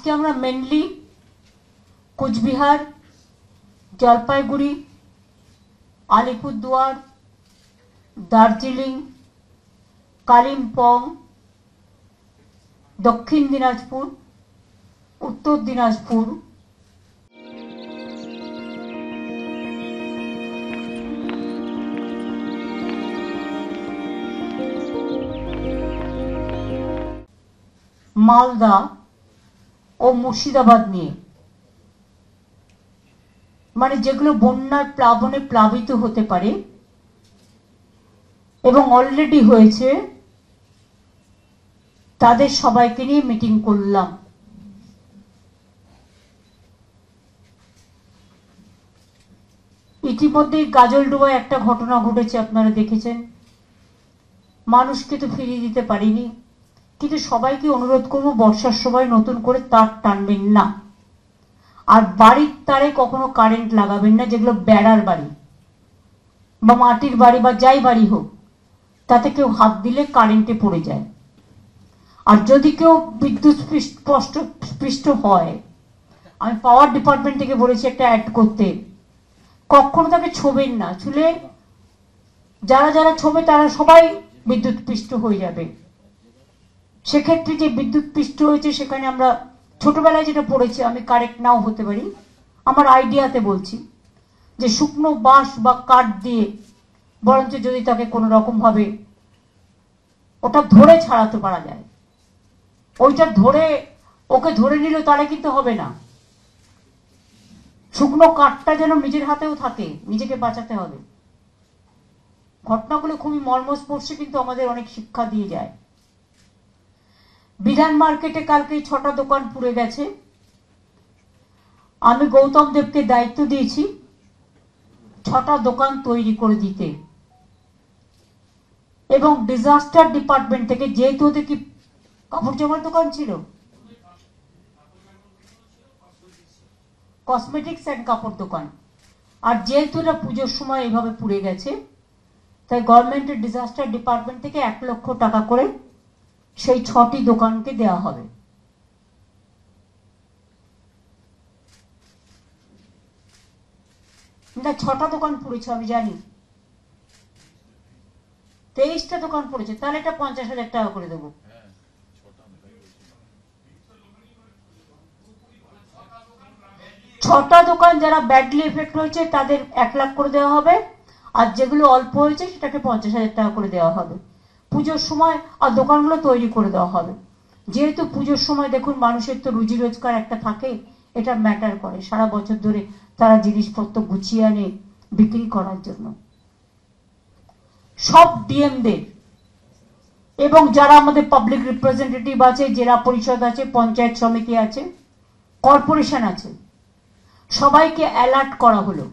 আজকে আমরা মেনলি কোচবিহার, জলপাইগুড়ি, আলিপুরদুয়ার, দার্জিলিং, কালিম্পং, দক্ষিণ দিনাজপুর, উত্তর দিনাজপুর, মালদা ও মুর্শিদাবাদ নিয়ে, মানে যেগুলো বন্যার প্লাবনে প্লাবিত হতে পারে এবং অলরেডি হয়েছে, তাদের সবাইকে নিয়ে মিটিং করলাম। ইতিমধ্যেই গাজলডোবায় একটা ঘটনা ঘটেছে, আপনারা দেখেছেন। মানুষকে তো ফিরিয়ে দিতে পারিনি, কিন্তু সবাইকে অনুরোধ করব বর্ষার সময় নতুন করে তার টানবেন না, আর বাড়ির তারে কখনো কারেন্ট লাগাবেন না, যেগুলো বেড়ার বাড়ি বা মাটির বাড়ি বা যাই বাড়ি হোক, তাতে কেউ হাত দিলে কারেন্টে পড়ে যায়। আর যদি কেউ বিদ্যুৎ স্পৃষ্ট হয়, আমি পাওয়ার ডিপার্টমেন্ট থেকে বলেছি একটা অ্যাড করতে, কখনো তাকে ছোবেন না। ছুলে যারা যারা ছোবে তারা সবাই বিদ্যুৎ স্পৃষ্ট হয়ে যাবে। সেক্ষেত্রে যে বিদ্যুৎ স্পৃষ্ট হয়েছে, সেখানে আমরা ছোটবেলায় যেটা পড়েছি, আমি কারেক্ট নাও হতে পারি, আমার আইডিয়াতে বলছি, যে শুকনো বাঁশ বা কাঠ দিয়ে বরঞ্চ যদি তাকে কোনো রকম ভাবে ওটা ধরে ছাড়াতে পারা যায়, ওইটা ধরে ওকে ধরে নিল, তাহলে কিন্তু হবে না। শুকনো কাঠটা যেন নিজের হাতেও থাকে, নিজেকে বাঁচাতে হবে। ঘটনাগুলো খুবই মর্মস্পর্শী, কিন্তু আমাদের অনেক শিক্ষা দিয়ে যায়। বিধান মার্কেটে কালকে 6টা দোকান পুড়ে গেছে। আমি গৌতম দেবকে দায়িত্ব দিয়েছি 6টা দোকান তৈরি করে দিতে, এবং ডিজাস্টার ডিপার্টমেন্ট থেকে, যেহেতু ওদের কি কাপড় জামার দোকান ছিল, কসমেটিক্স অ্যান্ড কাপড় দোকান, আর যেহেতু এটা পুজোর সময় এইভাবে পুড়ে গেছে, তাই গভর্নমেন্টের ডিজাস্টার ডিপার্টমেন্ট থেকে 1 লক্ষ টাকা করে সেই 6টি দোকানকে দেওয়া হবে। না, 6টা দোকান পড়েছে আমি জানি, 23টা দোকান পড়েছে, তাহলে এটা 50,000 টাকা করে দেবো। ছটা দোকান যারা ব্যাডলি এফেক্ট হয়েছে তাদের 1 লাখ করে দেওয়া হবে, আর যেগুলো অল্প হয়েছে সেটাকে 50,000 টাকা করে দেওয়া হবে পুজোর সময়, আর দোকানগুলো তৈরি করে দেওয়া হবে। যেহেতু পুজোর সময় দেখুন মানুষের তো রুজি রোজগার একটা থাকে, এটা ম্যাটার করে, সারা বছর ধরে তারা জিনিসপত্র গুছিয়ে আনে বিক্রি করার জন্য। সব ডিএমদের এবং যারা আমাদের পাবলিক রিপ্রেজেন্টেটিভ আছে, জেলা পরিষদ আছে, পঞ্চায়েত সমিতি আছে, কর্পোরেশন আছে, সবাইকে অ্যালার্ট করা হলো।